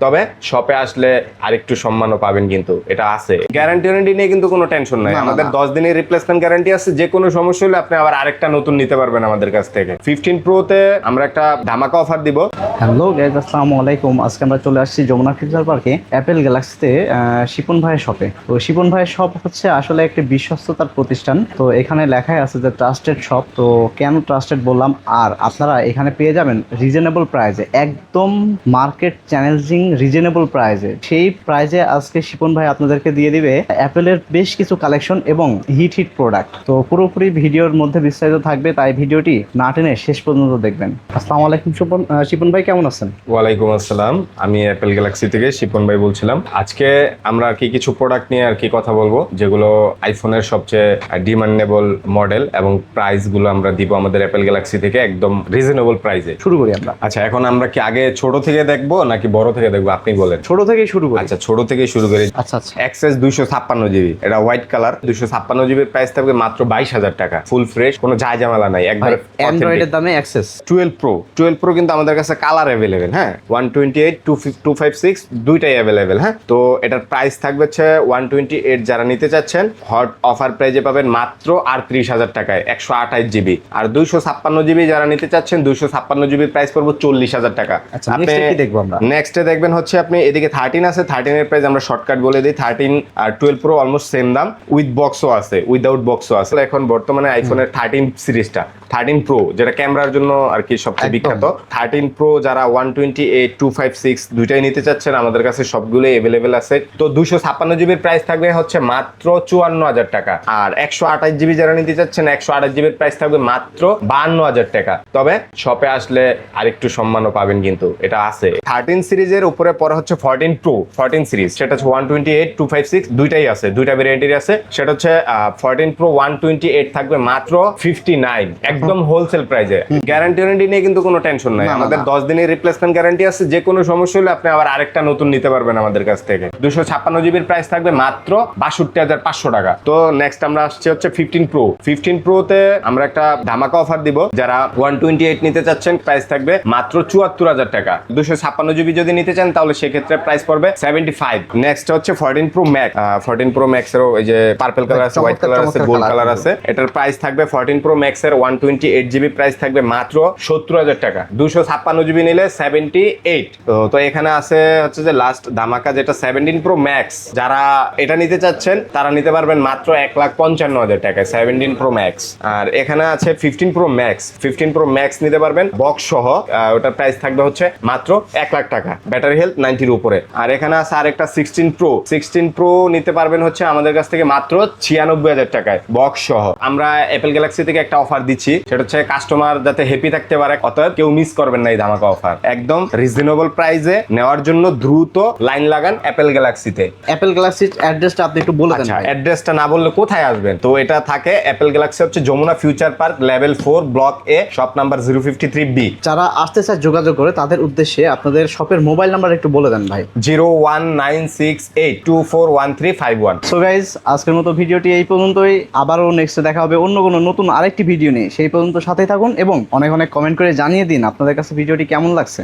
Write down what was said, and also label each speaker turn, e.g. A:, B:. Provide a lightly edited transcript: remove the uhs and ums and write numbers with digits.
A: তবে শপে আসলে আরেকটু সম্মানও পাবেন, কিন্তু এটা আছে। গ্যারান্টি নিয়ে কিন্তু কোনো টেনশন নাই, আমাদের 10 দিনের রিপ্লেসমেন্ট গ্যারান্টি আছে। যে কোনো সমস্যা হলে আপনি আবার আরেকটা নতুন নিতে পারবেন আমাদের কাছ থেকে। 15 প্রোতে আমরা একটা ধামাকা অফার দিব।
B: হ্যালো গাইজ, আসসালামু আলাইকুম। আজকে আমরা চলে আসছি যমুনা ফিউচার পার্কে অ্যাপেল গ্যালাক্সিতে শিপন ভাইয়ের শপে। তো শিপন ভাইয়ের শপ হচ্ছে আসলে একটি বিশ্বস্ততার প্রতিষ্ঠান। তো এখানে লেখাই আছে যে ট্রাস্টেড শপ। তো কেন ট্রাস্টেড বললাম, আর আপনারা এখানে পেয়ে যাবেন রিজনেবল প্রাইসে, একদম মার্কেট চ্যালেঞ্জিং রিজনেবল প্রাইসে। সেই প্রাইসে আজকে শিপন ভাই আপনাদেরকে দিয়ে দিবে অ্যাপেলের বেশ কিছু কালেকশন এবং হিট প্রোডাক্ট। তো পুরোপুরি ভিডিওর মধ্যে বিস্তারিত থাকবে, তাই ভিডিওটি না টেনে শেষ পর্যন্ত দেখবেন। আসসালামু আলাইকুম শিপন ভাই, কেমন আছেন?
A: ওয়ালাইকুম আসসালাম, আমি অ্যাপেল গ্যালাক্সি থেকে শিপন ভাই বলছিলাম। আজকে আমরা আর কি কিছু প্রোডাক্ট নিয়ে আর কি কথা বলবো, যেগুলো আইফোনের সবচেয়ে ডিমান্ডেবল মডেল, এবং প্রাইস গুলো আমরা দিব আমাদের অ্যাপেল গ্যালাক্সি থেকে একদম রিজনেবল প্রাইসে।
B: শুরু করি আমরা।
A: আচ্ছা, এখন আমরা কি আগে ছোট থেকে দেখবো নাকি বড় থেকে দেখবো, আপনি বলেন।
B: ছোট থেকেই শুরু করি।
A: আচ্ছা, ছোট থেকেই শুরু করি।
B: আচ্ছা আচ্ছা।
A: এক্সএস 256 জিবি, এটা হোয়াইট কালার। 256 জিবির প্রাইস থাকবে মাত্র 22,000 টাকা। ফুল ফ্রেশ, কোনো ঝামেলা নাই, একবার
B: অ্যান্ড্রয়েডের দামে অ্যাক্সেস
A: 12 প্রো কিন্তু আমাদের কাছে কালার অ্যাভেলেবেল। হ্যাঁ, 128 256 দুইটাই অ্যাভেলেবেল। হ্যাঁ, তো এটার প্রাইস থাকবে হচ্ছে 128। যারা নিতে চাচ্ছেন হট অফার প্রাইজে পাবেন মাত্র 38,000 টাকায় 128 জিবি। আর 256 জিবি যারা নিতে চাচ্ছেন, 256 জিবির প্রাইস পড়বো 40,000 টাকা।
B: আচ্ছা, নেক্সট কি দেখবো আমরা?
A: নেক্সটে দেখবেন হচ্ছে আপনি এদিকে 13 আছে। 13 এর প্রাইস আমরা শর্টকাট বলে দিই। 13 আর 12 প্রো অলমোস্ট সেম দাম, উইথ বক্সও আছে, উইদাউট বক্সও আছে। এখন বর্তমানে আইফোনের 13 সিরিজটা, 13 প্রো যেটা ক্যামেরার জন্য আর কি সবচেয়ে বিখ্যাত, 13 প্রো যারা 128 256 দুইটাই নিতে চাচ্ছেন, আমাদের কাছে সবগুলোই অ্যাভেলেবেল আছে। তো 256 জিবির প্রাইস থাকবে হচ্ছে মাত্র 54,000 টাকা। আর 128 জিবি যারা নিতে চাচ্ছেন, 128 জিবির প্রাইস থাকবে মাত্র 52,000 টাকা। তবে শপে আসলে আরেকটু সম্মানও পাবেন, কিন্তু এটা আছে। 13 সিরিজের উপরে পরে হচ্ছে 14 প্রো, 14 সিরিজ, সেটা হচ্ছে 128 256 দুইটাই আছে, দুইটা ভ্যারিয়েন্টের আছে। সেটা হচ্ছে 14 প্রো 128 থাকবে মাত্র 59, একদম হোলসেল প্রাইসে। গ্যারান্টি নিয়ে কিন্তু কোনো টেনশন নাই, আমাদের 10 দিনের রিপ্লেসমেন্ট গ্যারান্টি আছে। যে কোনো সমস্যা হলে আপনি আবার আরেকটা নতুন নিতে পারবেন আমাদের কাছ থেকে। 256 জিবির প্রাইস থাকবে মাত্র 62,500 টাকা। তো নেক্সট আমরা আসছে হচ্ছে 15 প্রো। 15 প্রোতে আমরা একটা ধামাকা অফার দিব। যারা 128 নিতে চাচ্ছেন, প্রাইস থাকবে মাত্র 74,000 টাকা। 256 জিবি যদি নিতে চান, তাহলে সেক্ষেত্রে প্রাইস পড়বে 75। নেক্সট হচ্ছে 14 প্রো ম্যাক্স। 14 প্রো ম্যাক্স এরও এই যে পার্পল কালার আছে, হোয়াইট কালার আছে, গোল্ড কালার আছে। এটার প্রাইস থাকবে 14 প্রো ম্যাক্স এর 128 জিবি প্রাইস থাকবে মাত্র 70,000 টাকা। 256 জিবি নিলে 78। তো এখানে আছে হচ্ছে যে লাস্ট ধামাকা, যেটা 17 প্রো ম্যাক্স। যারা এটা নিতে চাচ্ছেন তারা নিতে পারবেন মাত্র 1,55,000 টাকায় 17 প্রো ম্যাক্স। আর এখানে আছে 15 প্রো ম্যাক্স। 15 প্রো ম্যাক্স নিতে পারবেন বক্স সহ, ওটার প্রাইস থাকবে হচ্ছে মাত্র 1 লাখ টাকা, ব্যাটারি হেলথ 90 এর উপরে। আর এখানে আছে আরেকটা 16 প্রো। 16 প্রো নিতে পারবেন হচ্ছে আমাদের কাছ থেকে মাত্র 96,000 টাকায় বক্স সহ। আমরা অ্যাপেল গ্যালাক্সি থেকে একটা অফার দিচ্ছি, সেটা হচ্ছে কাস্টমার যাতে হ্যাপি থাকতে পারে, অতএব কেউ মিস করবেন না এই ধামাকা অফার। একদম রিজনেবল প্রাইসে নেওয়ার জন্য দ্রুত লাইন লাগান অ্যাপেল গ্যালাক্সিতে।
B: অ্যাপেল গ্যালাক্সির অ্যাড্রেসটা আপনি একটু বলে দেন।
A: আচ্ছা, অ্যাড্রেসটা না বললে কোথায় আসবেন? তো এটা থাকে অ্যাপেল গ্যালাক্সি হচ্ছে Jamuna future park level 4 block A, shop number 053B।
B: যারা আসতে চায় যোগাযোগ করে, তাদের উদ্দেশ্যে আপনাদের শপের মোবাইল নাম্বার একটু বলে দেন ভাই।
A: 01968241351।
B: সো গাইজ, আজকের মতো ভিডিওটি এই পর্যন্তই। আবারও নেক্সটে দেখা হবে অন্য কোনো নতুন আরেকটি ভিডিও নিয়ে। সেই পর্যন্ত সাথেই থাকুন এবং অনেক অনেক কমেন্ট করে জানিয়ে দিন আপনাদের কাছে ভিডিওটি কেমন লাগছে।